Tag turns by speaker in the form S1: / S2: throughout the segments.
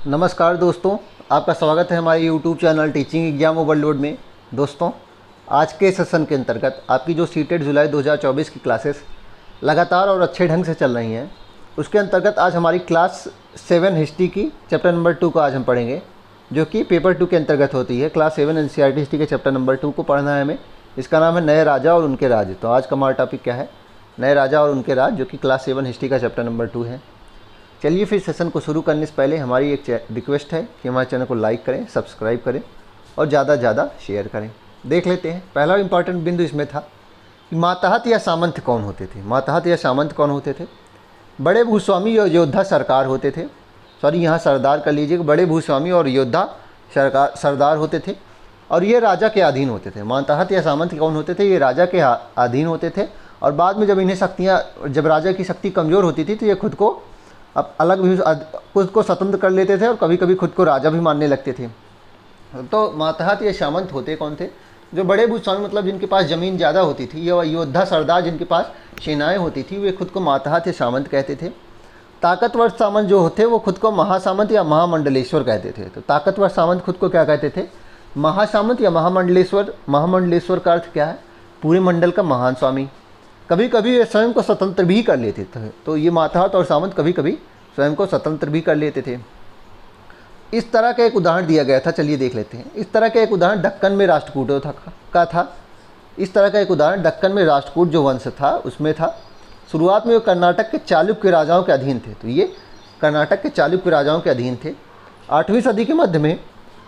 S1: नमस्कार दोस्तों, आपका स्वागत है हमारे YouTube channel teaching exam overload में। दोस्तों, आज के सेशन के अंतर्गत आपकी जो सीटेट जुलाई 2024 की क्लासेस लगातार और अच्छे ढंग से चल रही हैं, उसके अंतर्गत आज हमारी क्लास 7 हिस्ट्री की चैप्टर नंबर 2 को आज हम पढ़ेंगे, जो कि पेपर 2 के अंतर्गत होती है। क्लास 7 NCERT हिस्ट्री के चैप्टर नंबर 2 को पढ़ना है हमें। इसका नाम है नए राजा और उनके राज। तो आज का हमारा टॉपिक क्या है? नए राजा और उनके राज, जो कि क्लास 7 हिस्ट्री का चैप्टर नंबर 2 है। चलिए फिर सेशन को शुरू करने से पहले हमारी एक रिक्वेस्ट है कि हमारे चैनल को लाइक करें, सब्सक्राइब करें और ज़्यादा से ज़्यादा शेयर करें। देख लेते हैं, पहला इंपॉर्टेंट बिंदु इसमें था कि मातहत या सामंत कौन होते थे। मातहत या सामंत कौन होते थे? बड़े भूस्वामी और योद्धा सरकार होते थे। सॉरी, यहाँ सरदार कर लीजिएगा। बड़े भूस्वामी और योद्धा सरदार होते थे और ये राजा के अधीन होते थे। मातहत या सामंत कौन होते थे? ये राजा के अधीन होते थे। और बाद में जब इन्हें शक्तियाँ, जब राजा की शक्ति कमज़ोर होती थी तो ये खुद को अब अलग भी, खुद को स्वतंत्र कर लेते थे और कभी कभी खुद को राजा भी मानने लगते थे। तो मातहत या सामंत होते कौन थे? जो बड़े भूस्वामी, मतलब जिनके पास ज़मीन ज़्यादा होती थी, या योद्धा सरदार जिनके पास सेनाएं होती थी, वे खुद को मातहत या सामंत कहते थे। ताकतवर सामंत जो होते वो खुद को महासामंत या महामंडलेश्वर कहते थे। तो ताकतवर सामंत खुद को क्या कहते थे? महासामंत या महामंडलेश्वर। महामंडलेश्वर का अर्थ क्या है? पूरे मंडल का महान स्वामी। कभी कभी ये स्वयं को स्वतंत्र भी कर लेते थे। तो ये मातहत और सामंत कभी कभी स्वयं को स्वतंत्र भी कर लेते थे। इस तरह का एक उदाहरण दिया गया था, चलिए देख लेते हैं। इस तरह का एक उदाहरण दक्कन में राष्ट्रकूटों का था। इस तरह का एक उदाहरण दक्कन में राष्ट्रकूट जो वंश था उसमें था। शुरुआत में वो कर्नाटक के चालुक्य राजाओं के अधीन थे। तो ये कर्नाटक के चालुक्य राजाओं के अधीन थे। 8वीं सदी के मध्य में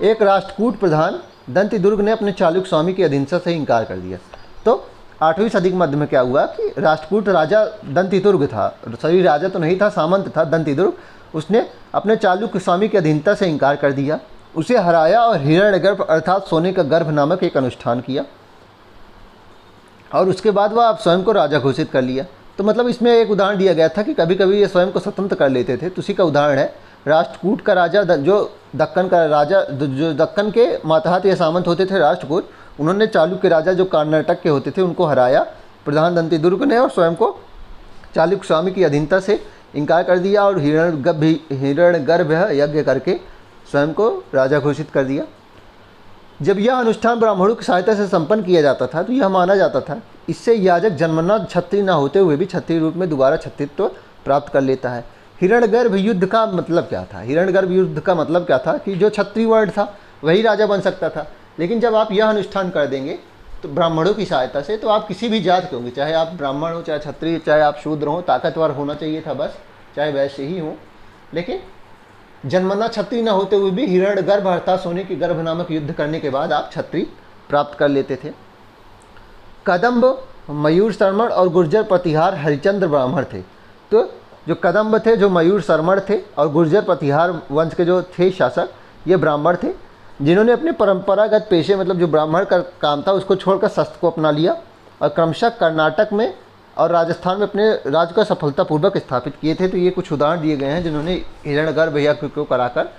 S1: एक राष्ट्रकूट प्रधान दंतिदुर्ग ने अपने चालुक्य स्वामी की अधीनता से इनकार कर दिया। तो 8वीं सदी के मध्य में क्या हुआ कि राष्ट्रकूट राजा दंतिदुर्ग था, सही राजा तो नहीं था, सामंत था दंतिदुर्ग। उसने अपने चालुक्य स्वामी की अधीनता से इनकार कर दिया, उसे हराया और हिरण्यगर्भ अर्थात सोने का गर्भ नामक एक अनुष्ठान किया और उसके बाद वह आप स्वयं को राजा घोषित कर लिया। तो मतलब इसमें एक उदाहरण दिया गया था कि कभी कभी ये स्वयं को स्वतंत्र कर लेते थे। तो उसी का उदाहरण है राष्ट्रकूट का राजा, जो दक्कन का राजा, जो दक्कन के मातहत या सामंत होते थे राष्ट्रकूट, उन्होंने चालुक्य राजा जो कर्नाटक के होते थे उनको हराया प्रधान दंतिदुर्ग ने और स्वयं को चालुक्य स्वामी की अधीनता से इनकार कर दिया और हिरण्यगर्भ यज्ञ करके स्वयं को राजा घोषित कर दिया। जब यह अनुष्ठान ब्राह्मणों की सहायता से संपन्न किया जाता था तो यह माना जाता था इससे याजक जन्मना क्षत्रिय न होते हुए भी क्षत्रिय रूप में दोबारा क्षत्रित्व प्राप्त कर लेता है। हिरण्यगर्भ युद्ध का मतलब क्या था? हिरण्यगर्भ युद्ध का मतलब क्या था कि जो क्षत्रिय वर्ण था वही राजा बन सकता था। लेकिन जब आप यह अनुष्ठान कर देंगे तो ब्राह्मणों की सहायता से, तो आप किसी भी जात के होंगे, चाहे आप ब्राह्मण हो, चाहे क्षत्रिय, चाहे आप शूद्र हो, ताकतवर होना चाहिए था बस, चाहे वैसे ही हो, लेकिन जन्मना क्षत्रिय न होते हुए भी हिरण्यगर्भ अर्थात सोने के गर्भ नामक युद्ध करने के बाद आप क्षत्रिय प्राप्त कर लेते थे। कदम्ब, मयूर शर्मण और गुर्जर प्रतिहार हरिचंद्र ब्राह्मण थे। तो जो कदम्ब थे, जो मयूर शर्मण थे और गुर्जर प्रतिहार वंश के जो थे शासक, ये ब्राह्मण थे जिन्होंने अपने परंपरागत पेशे, मतलब जो ब्राह्मण का काम था, उसको छोड़कर शस्त्र को अपना लिया और क्रमशः कर्नाटक में और राजस्थान में अपने राज्य को सफलतापूर्वक स्थापित किए थे। तो ये कुछ उदाहरण दिए गए हैं जिन्होंने हिरण्यगर्भ यज्ञ को कराकर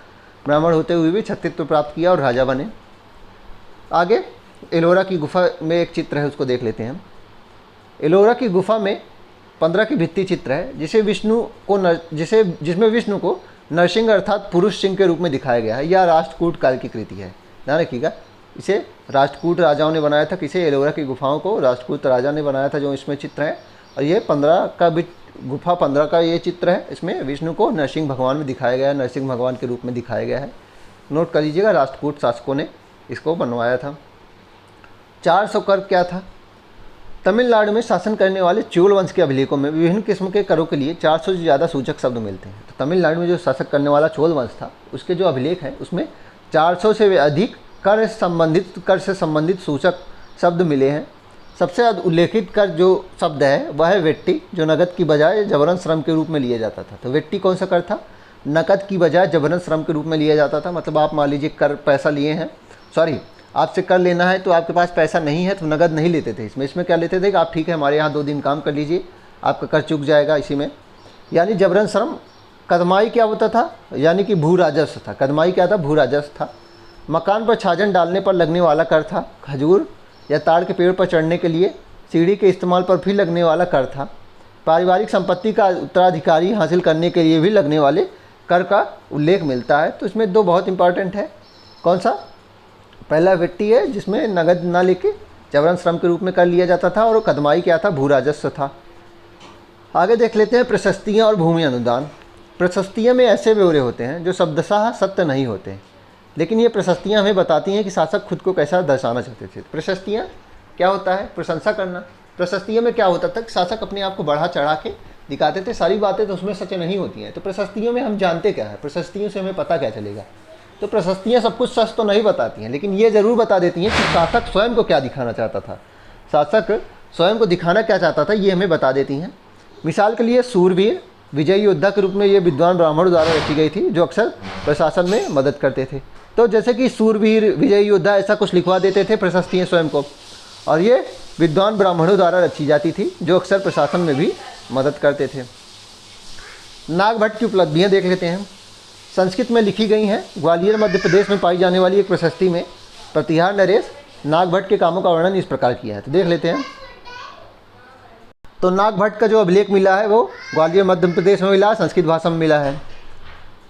S1: ब्राह्मण होते हुए भी क्षत्रित्व प्राप्त किया और राजा बने। आगे एलोरा की गुफा में एक चित्र है, उसको देख लेते हैं हम। एलोरा की गुफा में 15 की भित्ति चित्र है जिसमें विष्णु को नरसिंह अर्थात पुरुष सिंह के रूप में दिखाया गया है। यह राष्ट्रकूट काल की कृति है, ध्यान रखिएगा। इसे राष्ट्रकूट राजाओं ने बनाया था। किसे? एलोरा की गुफाओं को राष्ट्रकूट राजा ने बनाया था, जो इसमें चित्र है। और ये 15 का गुफा 15 का ये चित्र है। इसमें विष्णु को नरसिंह भगवान में दिखाया गया है, नरसिंह भगवान के रूप में दिखाया गया है। नोट कर लीजिएगा, राष्ट्रकूट शासकों ने इसको बनवाया था। 400 कर क्या था? तमिलनाडु में शासन करने वाले चोल वंश के अभिलेखों में विभिन्न किस्म के करों के लिए 400 से ज़्यादा सूचक शब्द मिलते हैं। तो तमिलनाडु में जो शासक करने वाला चोल वंश था, उसके जो अभिलेख हैं उसमें 400 से अधिक कर से संबंधित सूचक शब्द मिले हैं। सबसे उल्लेखित कर जो शब्द है वह है वेट्टी, जो नकद की बजाय जबरन श्रम के रूप में लिया जाता था। तो वेट्टी कौन सा कर था? नकद की बजाय जबरन श्रम के रूप में लिया जाता था। मतलब आप मान लीजिए कर पैसा लिए हैं, सॉरी आपसे कर लेना है तो आपके पास पैसा नहीं है तो नगद नहीं लेते थे। इसमें क्या लेते थे कि आप ठीक है हमारे यहाँ 2 दिन काम कर लीजिए, आपका कर चुक जाएगा इसी में, यानी जबरन श्रम। कदमाई क्या होता था? यानी कि भू राजस्व था। कदमाई क्या था? भू राजस्व था। मकान पर छाजन डालने पर लगने वाला कर था। खजूर या ताड़ के पेड़ पर चढ़ने के लिए सीढ़ी के इस्तेमाल पर भी लगने वाला कर था। पारिवारिक संपत्ति का उत्तराधिकारी हासिल करने के लिए भी लगने वाले कर का उल्लेख मिलता है। तो इसमें दो बहुत इंपॉर्टेंट है। कौन सा? पहला वित्तीय है जिसमें नगद ना लेके जबरन श्रम के रूप में कर लिया जाता था, और कदमाई क्या था? भू राजस्व था। आगे देख लेते हैं प्रशस्तियाँ और भूमि अनुदान। प्रशस्तियाँ में ऐसे ब्यौरे होते हैं जो शब्दशः सत्य नहीं होते हैं, लेकिन ये प्रशस्तियाँ हमें बताती हैं कि शासक खुद को कैसा दर्शाना चाहते थे। प्रशस्तियाँ क्या होता है? प्रशंसा करना। प्रशस्तियों में क्या होता था कि शासक अपने आप को बढ़ा चढ़ा के दिखाते थे। सारी बातें तो उसमें सच नहीं होती हैं। तो प्रशस्तियों में हम जानते क्या है? प्रशस्तियों से हमें पता क्या चलेगा? तो प्रशस्तियाँ सब कुछ सच तो नहीं बताती हैं, लेकिन ये ज़रूर बता देती हैं कि शासक स्वयं को क्या दिखाना चाहता था। शासक स्वयं को दिखाना क्या चाहता था, ये हमें बता देती हैं। मिसाल के लिए सूरवीर, विजयी योद्धा के रूप में ये विद्वान ब्राह्मणों द्वारा रची गई थी, जो अक्सर प्रशासन में मदद करते थे। तो जैसे कि सूरवीर, विजयी योद्धा ऐसा कुछ लिखवा देते थे प्रशस्तियाँ स्वयं को, और ये विद्वान ब्राह्मणों द्वारा रची जाती थी, जो अक्सर प्रशासन में भी मदद करते थे। नागभट्ट की उपलब्धियाँ देख लेते हैं। संस्कृत में लिखी गई हैं। ग्वालियर मध्य प्रदेश में पाई जाने वाली एक प्रशस्ति में प्रतिहार नरेश नागभट्ट के कामों का वर्णन इस प्रकार किया है। तो देख लेते हैं। तो नागभट्ट का जो अभिलेख मिला है वो ग्वालियर मध्य प्रदेश में मिला, संस्कृत भाषा में मिला है।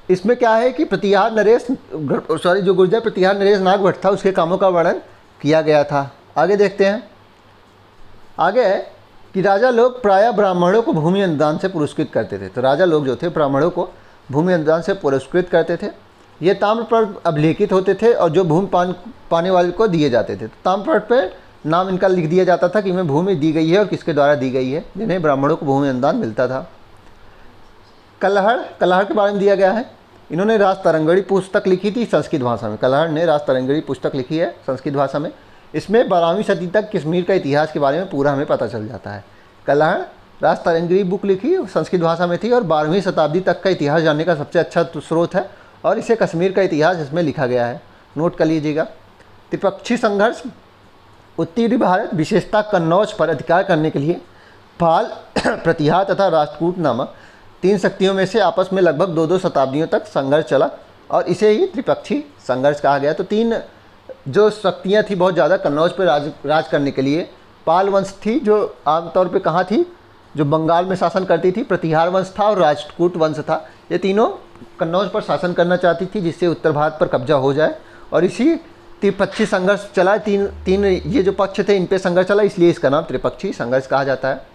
S1: इसमें क्या है कि प्रतिहार नरेश जो गुर्जर प्रतिहार नरेश नागभट्ट था, उसके कामों का वर्णन किया गया था। आगे देखते हैं। आगे है कि राजा लोग प्रायः ब्राह्मणों को भूमि अनुदान से पुरस्कृत करते थे। तो राजा लोग जो थे ब्राह्मणों को भूमि अनुदान से पुरस्कृत करते थे। ये ताम्रपत्र पर अभिलेखित होते थे और जो भूमि पाने वाले को दिए जाते थे। तो ताम्रपत्र पर नाम इनका लिख दिया जाता था कि इन्हें भूमि दी गई है और किसके द्वारा दी गई है, जिन्हें ब्राह्मणों को भूमि अनुदान मिलता था। कलहड़ के बारे में दिया गया है। इन्होंने राजतरंगड़ी पुस्तक लिखी थी संस्कृत भाषा में। कलहड़ ने राजतरंगड़ी पुस्तक लिखी है संस्कृत भाषा में। इसमें 12वीं सदी तक कश्मीर का इतिहास के बारे में पूरा हमें पता चल जाता है। कलहड़ राजतरंगड़ी बुक लिखी संस्कृत भाषा में थी और 12वीं शताब्दी तक का इतिहास जानने का सबसे अच्छा स्रोत है, और इसे कश्मीर का इतिहास इसमें लिखा गया है। नोट कर लीजिएगा। त्रिपक्षीय संघर्ष। उत्तरी भारत विशेषतः कन्नौज पर अधिकार करने के लिए पाल, प्रतिहार तथा राष्ट्रकूट नामक 3 शक्तियों में से आपस में लगभग 2-2 शताब्दियों तक संघर्ष चला, और इसे ही त्रिपक्षीय संघर्ष कहा गया। तो 3 जो शक्तियाँ थी बहुत ज़्यादा कन्नौज पर राज करने के लिए। पाल वंश थी जो आमतौर पे कहाँ थी? जो बंगाल में शासन करती थी। प्रतिहार वंश था और राष्ट्रकूट वंश था। ये तीनों कन्नौज पर शासन करना चाहती थी, जिससे उत्तर भारत पर कब्जा हो जाए, और इसी त्रिपक्षीय संघर्ष चला। तीन ये जो पक्ष थे इन पे संघर्ष चला, इसलिए इसका नाम त्रिपक्षीय संघर्ष कहा जाता है।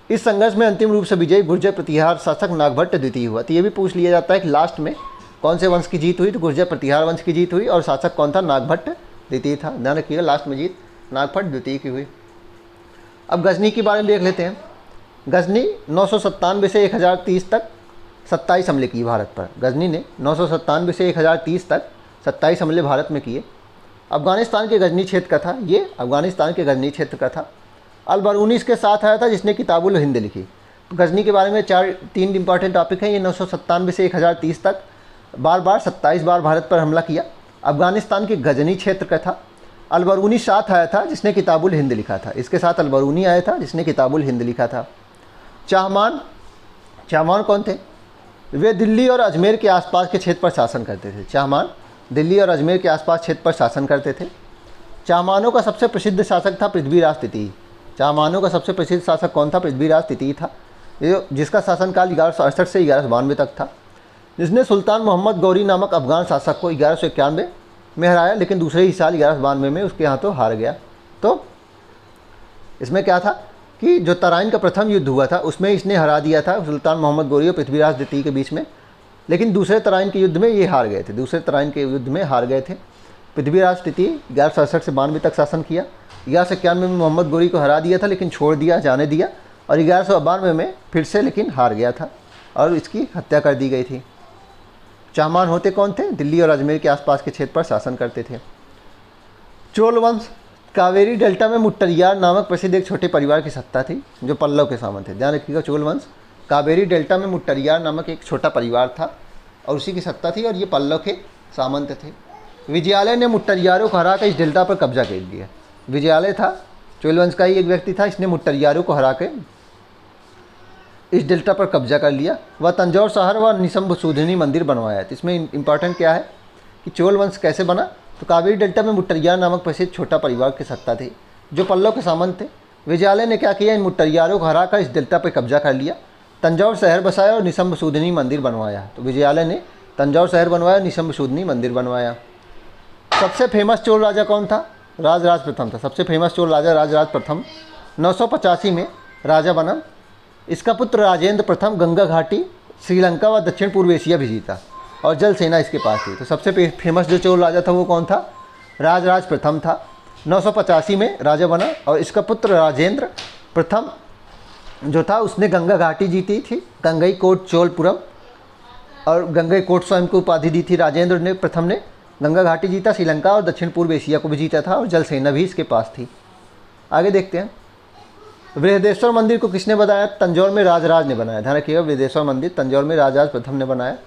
S1: इस संघर्ष में अंतिम रूप से विजयी गुर्जर प्रतिहार शासक नागभट्ट द्वितीय हुआ। तो ये भी पूछ लिया जाता है कि लास्ट में कौन से वंश की जीत हुई? तो गुर्जर प्रतिहार वंश की जीत हुई, और शासक कौन था? नागभट्ट द्वितीय था। ध्यान रखिएगा, लास्ट में जीत नागभट्ट द्वितीय की हुई। अब गजनी के बारे में देख लेते हैं। गजनी 997 से 1030 तक 27 हमले किए भारत पर। गजनी ने 997 से 1030 तक 27 हमले भारत में किए। अफगानिस्तान के गजनी क्षेत्र का था ये, अफगानिस्तान के गजनी क्षेत्र का था। अल-बरूनी इसके साथ आया था, जिसने किताबुल हिंद लिखी। तो गजनी के बारे में 3 इंपॉर्टेंट टॉपिक हैं। ये 997 से 1030 तक 27 बार भारत पर हमला किया। अफगानिस्तान के गजनी क्षेत्र का था। अल-बरूनी साथ आया था, जिसने किताबुल हिंद लिखा था। इसके साथ अल-बरूनी आया था, जिसने किताबुल हिंद लिखा था। चाहमान कौन थे? वे दिल्ली और अजमेर के आसपास के क्षेत्र पर शासन करते थे। चाहमान दिल्ली और अजमेर के आसपास क्षेत्र पर शासन करते थे। चाहमानों का सबसे प्रसिद्ध शासक था पृथ्वीराज तृतीय। चाहमानों का सबसे प्रसिद्ध शासक कौन था? पृथ्वीराज तृतीय था, जिसका शासनकाल 1168 से 1192 तक था, जिसने सुल्तान मोहम्मद गौरी नामक अफगान शासक को 1191 में हराया, लेकिन दूसरे ही साल 1192 में उसके हाथों हार गया। तो इसमें क्या था कि जो तराइन का प्रथम युद्ध हुआ था उसमें इसने हरा दिया था सुल्तान मोहम्मद गौरी और पृथ्वीराज द्वितीय के बीच में, लेकिन दूसरे तराइन के युद्ध में ये हार गए थे। दूसरे तराइन के युद्ध में हार गए थे। पृथ्वीराज तृतीय 1167 से 92 तक शासन किया। 1191 में मोहम्मद गौरी को हरा दिया था, लेकिन छोड़ दिया, जाने दिया, और 1192 में फिर से लेकिन हार गया था और इसकी हत्या कर दी गई थी। चाहमान होते कौन थे? दिल्ली और अजमेर के आसपास के क्षेत्र पर शासन करते थे। चोल वंश। कावेरी डेल्टा में मुट्टरियार नामक प्रसिद्ध एक छोटे परिवार की सत्ता थी, जो पल्लव के सामंत थे। ध्यान रखिएगा, चोल वंश कावेरी डेल्टा में मुट्टरियार नामक एक छोटा परिवार था और उसी की सत्ता थी, और ये पल्लव के सामंत थे। विजयालय ने मुट्टरियारों को हराकर इस डेल्टा पर कब्जा कर लिया। विजयालय था चोल वंश का ही एक व्यक्ति था, इसने मुट्टरियारों को हरा के इस डेल्टा पर कब्जा कर लिया। वह तंजौर शहर व निशंभसूदिनी मंदिर बनवाया। तो इसमें इंपॉर्टेंट क्या है कि चोल वंश कैसे बना? तो कावेरी डेल्टा में मुट्टरियार नामक प्रसिद्ध छोटा परिवार की सत्ता थी, जो पल्लव के सामंत थे। विजयालय ने क्या किया? इन मुट्टरियारों को हराकर इस डेल्टा पर कब्जा कर लिया। तंजौर शहर बसाया और निशंब सूदनी मंदिर बनवाया। तो विजयालय ने तंजौर शहर बनवाया, निशंब सूदनी मंदिर बनवाया। सबसे फेमस चोल राजा कौन था? राजराज प्रथम था। सबसे फेमस चोल राजा राजराज प्रथम 985 में राजा बना। इसका पुत्र राजेंद्र प्रथम गंगा घाटी, श्रीलंका व दक्षिण पूर्व एशिया भी जीता और जल सेना इसके पास थी। तो सबसे फेमस जो चोल राजा था वो कौन था? राजराज प्रथम था। 985 में राजा बना और इसका पुत्र राजेंद्र प्रथम जो था उसने गंगा घाटी जीती थी, गंगईकोट चोलपुरम, और गंगईकोट स्वयं को उपाधि दी थी। राजेंद्र ने प्रथम ने गंगा घाटी जीता, श्रीलंका और दक्षिण पूर्व एशिया को भी जीता था और जल सेना भी इसके पास थी। आगे देखते हैं। बृहदेश्वर मंदिर को किसने बनाया? तंजौर में राजराज ने बनाया। ध्यान रखिएगा, बृहदेश्वर मंदिर तंजौर में राजराज प्रथम ने बनाया।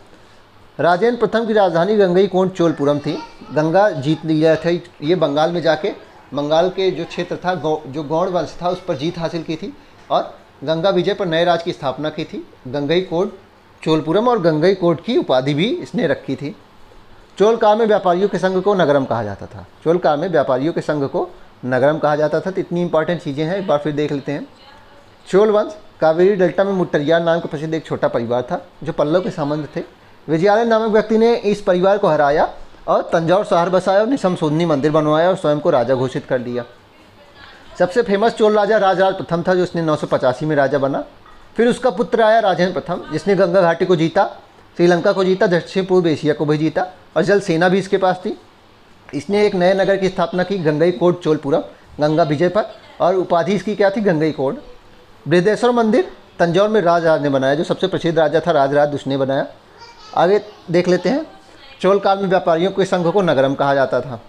S1: राजेंद्र प्रथम की राजधानी गंगईकोट चोलपुरम थी। गंगा जीत लिया था ये, बंगाल में जाके बंगाल के जो क्षेत्र था जो गौड़ वंश था उस पर जीत हासिल की थी और गंगा विजय पर नए राज्य की स्थापना की थी। गंगईकोट चोलपुरम और गंगईकोट की उपाधि भी इसने रखी थी। चोल काल में व्यापारियों के संघ को नगरम कहा जाता था। चोल काल में व्यापारियों के संघ को नगरम कहा जाता था। तो इतनी इंपॉर्टेंट चीज़ें हैं, एक बार फिर देख लेते हैं। चोल वंश कावेरी डेल्टा में मुट्टरियार नाम का प्रसिद्ध एक छोटा परिवार था जो पल्लव के संबंध थे। विजयालय नामक व्यक्ति ने इस परिवार को हराया और तंजौर शहर बसाया और निशंब सूदनी मंदिर बनवाया और स्वयं को राजा घोषित कर दिया। सबसे फेमस चोल राजा राजराज प्रथम था जो इसने 985 में राजा बना। फिर उसका पुत्र आया राजेंद्र प्रथम जिसने गंगा घाटी को जीता, श्रीलंका को जीता, दक्षिण पूर्व एशिया को भी जीता और जल सेना भी इसके पास थी। इसने एक नए नगर की स्थापना की, गंगईकोट चोलपुरम, गंगा विजय पर, और उपाधि इसकी क्या थी? गंगईकोट। बृहदेश्वर मंदिर तंजौर में राजराज ने बनाया, जो सबसे प्रसिद्ध राजा था राजराज उसने बनाया। आगे देख लेते हैं। चोल काल में व्यापारियों के संघ को नगरम कहा जाता था।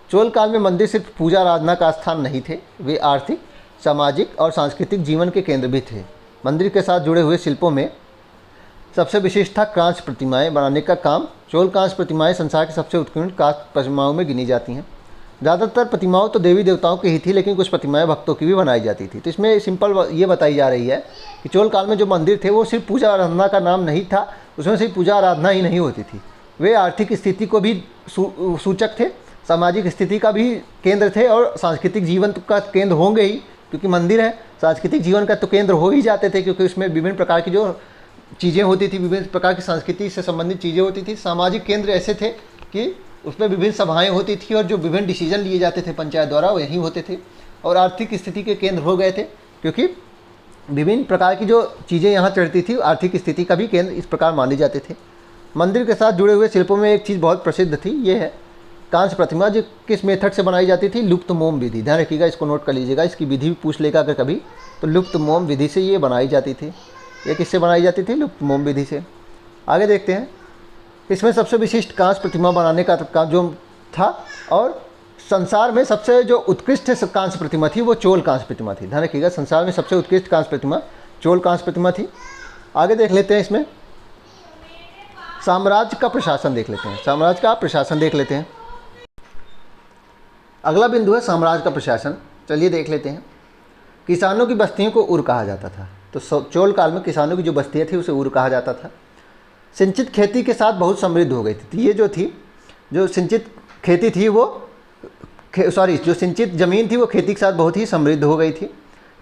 S1: चोल काल में मंदिर सिर्फ पूजा आराधना का स्थान नहीं थे, वे आर्थिक, सामाजिक और सांस्कृतिक जीवन के केंद्र भी थे। मंदिर के साथ जुड़े हुए शिल्पों में सबसे विशिष्ट था कांस्य प्रतिमाएं बनाने का काम। चोल कांस्य प्रतिमाएं संसार की सबसे उत्कृष्ट कांस्य प्रतिमाओं में गिनी जाती हैं। ज़्यादातर प्रतिमाओं तो देवी देवताओं की ही थी, लेकिन कुछ प्रतिमाएं भक्तों की भी बनाई जाती थी। तो इसमें सिंपल ये बताई जा रही है कि चोल काल में जो मंदिर थे वो सिर्फ पूजा आराधना का नाम नहीं था, उसमें सिर्फ पूजा आराधना ही नहीं होती थी, वे आर्थिक स्थिति को भी सूचक थे, सामाजिक स्थिति का भी केंद्र थे और सांस्कृतिक जीवन का केंद्र होंगे ही, क्योंकि मंदिर है, सांस्कृतिक जीवन का तो केंद्र हो ही जाते थे, क्योंकि उसमें विभिन्न प्रकार की जो चीज़ें होती थी, विभिन्न प्रकार की संस्कृति से संबंधित चीज़ें होती थी। सामाजिक केंद्र ऐसे थे कि उसमें विभिन्न सभाएं होती थी और जो विभिन्न डिसीजन लिए जाते थे पंचायत द्वारा वो यहीं होते थे। और आर्थिक स्थिति के केंद्र हो गए थे, क्योंकि विभिन्न प्रकार की जो चीज़ें यहाँ चढ़ती थी आर्थिक स्थिति का भी केंद्र इस प्रकार माने जाते थे। मंदिर के साथ जुड़े हुए शिल्पों में एक चीज़ बहुत प्रसिद्ध थी, ये है कांस्य प्रतिमा, जो किस मेथड से बनाई जाती थी? लुप्त मोम विधि। ध्यान रखिएगा, इसको नोट कर लीजिएगा, इसकी विधि भी पूछ लेगा अगर कभी, तो लुप्त मोम विधि से ये बनाई जाती थी। ये किससे बनाई जाती थी? लुप्त मोम विधि से। आगे देखते हैं। इसमें सबसे विशिष्ट कांस्य प्रतिमा बनाने का काम जो था, और संसार में सबसे जो उत्कृष्ट कांस्य प्रतिमा थी वो चोल कांस्य प्रतिमा थी। ध्यान रखिएगा, संसार में सबसे उत्कृष्ट कांस्य प्रतिमा चोल कांस्य प्रतिमा थी। आगे देख लेते हैं। इसमें साम्राज्य का प्रशासन देख लेते हैं। साम्राज्य का प्रशासन देख लेते हैं। अगला बिंदु है साम्राज्य का प्रशासन। चलिए देख लेते हैं। किसानों की बस्तियों को उर कहा जाता था। तो चोल काल में किसानों की जो बस्तियाँ थी उसे उर कहा जाता था। सिंचित खेती के साथ बहुत समृद्ध हो गई थी। ये जो थी, जो सिंचित खेती थी वो जो सिंचित ज़मीन थी वो खेती के साथ बहुत ही समृद्ध हो गई थी।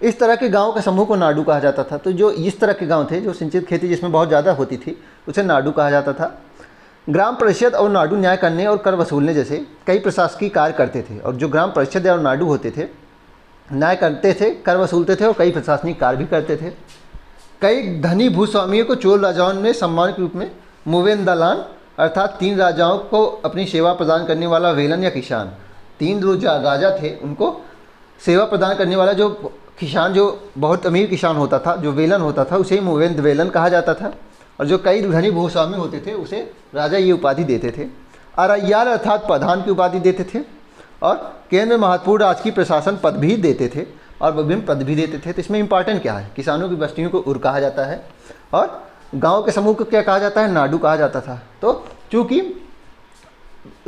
S1: इस तरह के गांव के समूह को नाडु कहा जाता था। तो जो इस तरह के गांव थे जो सिंचित खेती जिसमें बहुत ज़्यादा होती थी उसे नाडु कहा जाता था। ग्राम परिषद और नाडु न्याय करने और कर वसूलने जैसे कई प्रशासकीय कार्य करते थे। और जो ग्राम परिषद और नाडु होते थे, न्याय करते थे, कर वसूलते थे और कई प्रशासनिक कार्य भी करते थे। कई धनी भूस्वामियों को चोल राजाओं ने सम्मान के रूप में मुवेन दलान अर्थात 3 राजाओं को अपनी सेवा प्रदान करने वाला वेलन या किसान, 3 जो राजा थे उनको सेवा प्रदान करने वाला जो किसान, जो बहुत अमीर किसान होता था, जो वेलन होता था, उसे मुवेन वेलन कहा जाता था। और जो कई धनी भूस्वामी होते थे उसे राजा ये उपाधि देते थे। अरैयार अर्थात प्रधान की उपाधि देते थे और केंद्र में महत्वपूर्ण राजकीय प्रशासन पद भी देते थे और विभिन्न पद भी देते थे। तो इसमें इंपॉर्टेंट क्या है? किसानों की बस्तियों को उर कहा जाता है और गांव के समूह को क्या कहा जाता है? नाडु कहा जाता था। तो चूँकि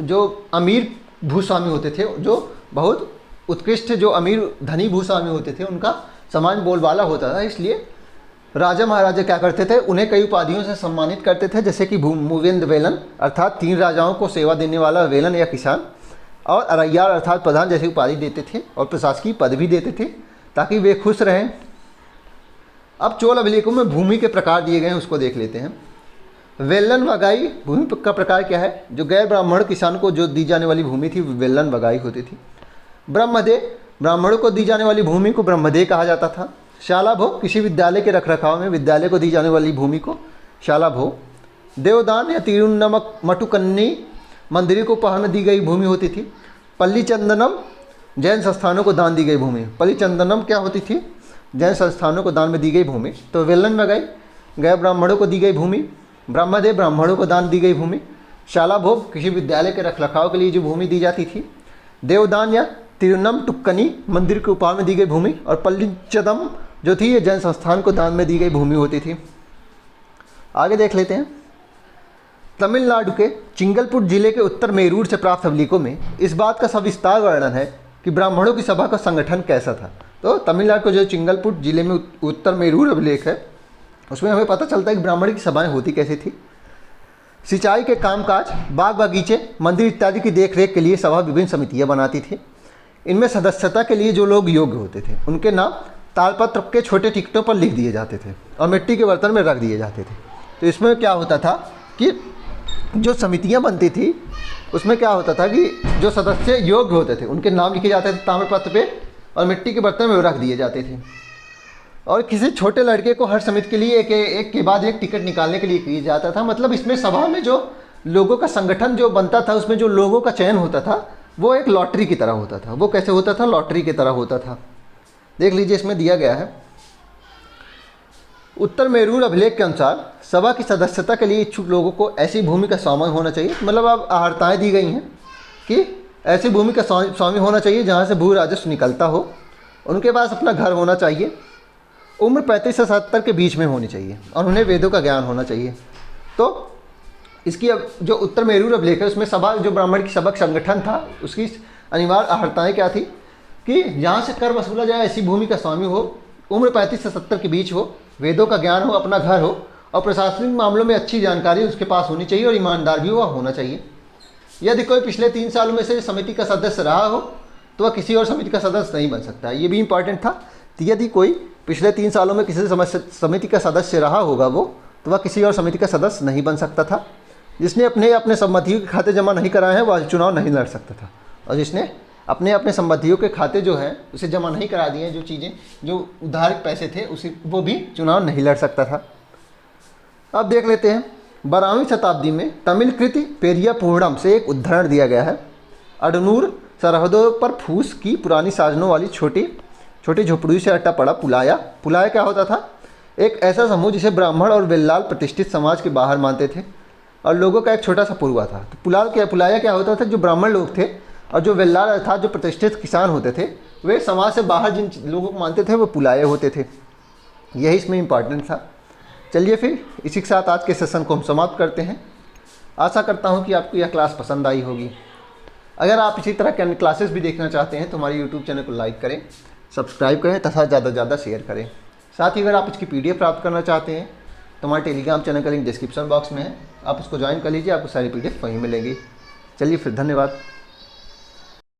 S1: जो अमीर भूस्वामी होते थे, जो बहुत उत्कृष्ट जो अमीर धनी भूस्वामी होते थे, उनका समान बोलबाला होता था, इसलिए राजा महाराजा क्या करते थे? उन्हें कई उपाधियों से सम्मानित करते थे, जैसे कि मुवेंद वेलन अर्थात 3 राजाओं को सेवा देने वाला वेलन या किसान, और अरैयार अर्थात प्रधान जैसी उपाधि देते थे और प्रशासकीय पद भी देते थे ताकि वे खुश रहें। अब चोल अभिलेखों में भूमि के प्रकार दिए गए हैं, उसको देख लेते हैं। वेल्लन वगाई भूमि का प्रकार क्या है? जो गैर ब्राह्मण किसान को जो दी जाने वाली भूमि थी वेल्लन वगाई होती थी। ब्रह्मदे ब्राह्मणों को दी जाने वाली भूमि को ब्रह्मदे कहा जाता था। शाला भोग किसी विद्यालय के रखरखाव में विद्यालय को दी जाने वाली भूमि को शाला भोग। देवदान या तिरुनमक मटुकन्नी मंदिर को उपहार में दी गई भूमि होती थी। पल्ली चंदनम जैन संस्थानों को दान दी गई भूमि। पल्ली चंदनम क्या होती थी? जैन संस्थानों को दान में दी गई भूमि। तो वेल्लन वगाई गैर ब्राह्मणों को दी गई भूमि। ब्रह्मदेव ब्राह्मणों को दान दी गई भूमि। शाला भोग किसी विद्यालय के रखरखाव के लिए जो भूमि दी जाती थी। देवदान या तिरुनम टुक्कनी मंदिर के उपहार में दी गई भूमि। और पल्लिचदम जो थी ये जैन संस्थान को दान में दी गई भूमि होती थी। आगे देख लेते हैं। तमिलनाडु के चिंगलपुर जिले के उत्तर मेरूर से प्राप्त अभिलेखों में इस बात का सविस्तार वर्णन है कि ब्राह्मणों की सभा का संगठन कैसा था। तो तमिलनाडु के जो चिंगलपुर जिले में उत्तर मेरूर अभिलेख है उसमें हमें पता चलता है कि ब्राह्मण की सभाएं होती कैसी थी। सिंचाई के कामकाज, बाग बगीचे, मंदिर इत्यादि की देखरेख के लिए सभा विभिन्न समितियां बनाती थी। इनमें सदस्यता के लिए जो लोग योग्य होते थे उनके नाम तालपत्र के छोटे टिकटों पर लिख दिए जाते थे और मिट्टी के बर्तन में रख दिए जाते थे। तो इसमें क्या होता था कि जो समितियां बनती थी उसमें क्या होता था कि जो सदस्य योग्य होते थे उनके नाम लिखे जाते थे ताम्रपत्र पे और मिट्टी के बर्तन में रख दिए जाते थे। और किसी छोटे लड़के को हर समिति के लिए एक के बाद एक टिकट निकालने के लिए किया जाता था। मतलब इसमें सभा में जो लोगों का संगठन जो बनता था उसमें जो लोगों का चयन होता था वो एक लॉटरी की तरह होता था। वो कैसे होता था? लॉटरी की तरह होता था। देख लीजिए इसमें दिया गया है। उत्तर मेरूर अभिलेख के अनुसार सभा की सदस्यता के लिए इच्छुक लोगों को ऐसी भूमि का स्वामी होना चाहिए। मतलब अब अहर्ताएँ दी गई हैं कि ऐसी भूमि का स्वामी होना चाहिए जहाँ से भू राजस्व निकलता हो। उनके पास अपना घर होना चाहिए। उम्र 35 से 70 के बीच में होनी चाहिए और उन्हें वेदों का ज्ञान होना चाहिए। तो इसकी अब जो उत्तर मेरूर अभिलेख है उसमें सभा जो ब्राह्मण की सभा संगठन था उसकी अनिवार्य अहर्ताएँ क्या थी कि जहाँ से कर वसूला जाए ऐसी भूमि का स्वामी हो, उम्र 35 से 70 के बीच हो, वेदों का ज्ञान हो, अपना घर हो और प्रशासनिक मामलों में अच्छी जानकारी उसके पास होनी चाहिए और ईमानदार भी वह होना चाहिए। यदि कोई पिछले 3 सालों में से समिति का सदस्य रहा हो तो वह किसी और समिति का सदस्य नहीं बन सकता। ये भी इंपॉर्टेंट था। यदि कोई पिछले 3 सालों में किसी समिति का सदस्य रहा होगा वो तो वह किसी और समिति का सदस्य नहीं बन सकता था। जिसने अपने संबंधियों के खाते जमा नहीं कराए हैं वह चुनाव नहीं लड़ सकता था। और जिसने अपने संबंधियों के खाते जो है उसे जमा नहीं करा दिए, जो चीज़ें जो उधार पैसे थे उसे वो भी चुनाव नहीं लड़ सकता था। अब देख लेते हैं 12वीं शताब्दी में तमिल कृति पेरिया पूर्णम से एक उदाहरण दिया गया है। अडनूर सरहदों पर फूस की पुरानी साजनों वाली छोटी झोपड़ी से अट्टा पड़ा पुलाया। पुलाया क्या होता था? एक ऐसा समूह जिसे ब्राह्मण और वेल्लाल प्रतिष्ठित समाज के बाहर मानते थे और लोगों का एक छोटा सा पुरवा था। तो पुलाया क्या होता था? जो ब्राह्मण लोग थे और जो वेल्लाल अर्थात जो प्रतिष्ठित किसान होते थे वे समाज से बाहर जिन लोगों को मानते थे वो पुलाये होते थे। यही इसमें इम्पॉर्टेंट था। चलिए फिर इसी के साथ आज के सेशन को हम समाप्त करते हैं। आशा करता हूँ कि आपको यह क्लास पसंद आई होगी। अगर आप इसी तरह के क्लासेस भी देखना चाहते हैं तो हमारे यूट्यूब चैनल को लाइक करें, सब्सक्राइब करें तथा ज़्यादा से ज़्यादा शेयर करें। साथ ही अगर आप इसकी PDF प्राप्त करना चाहते हैं तो हमारे टेलीग्राम चैनल का लिंक डिस्क्रिप्शन बॉक्स में है, आप उसको ज्वाइन कर लीजिए, आपको सारी PDF वहीं मिलेंगी। चलिए फिर, धन्यवाद।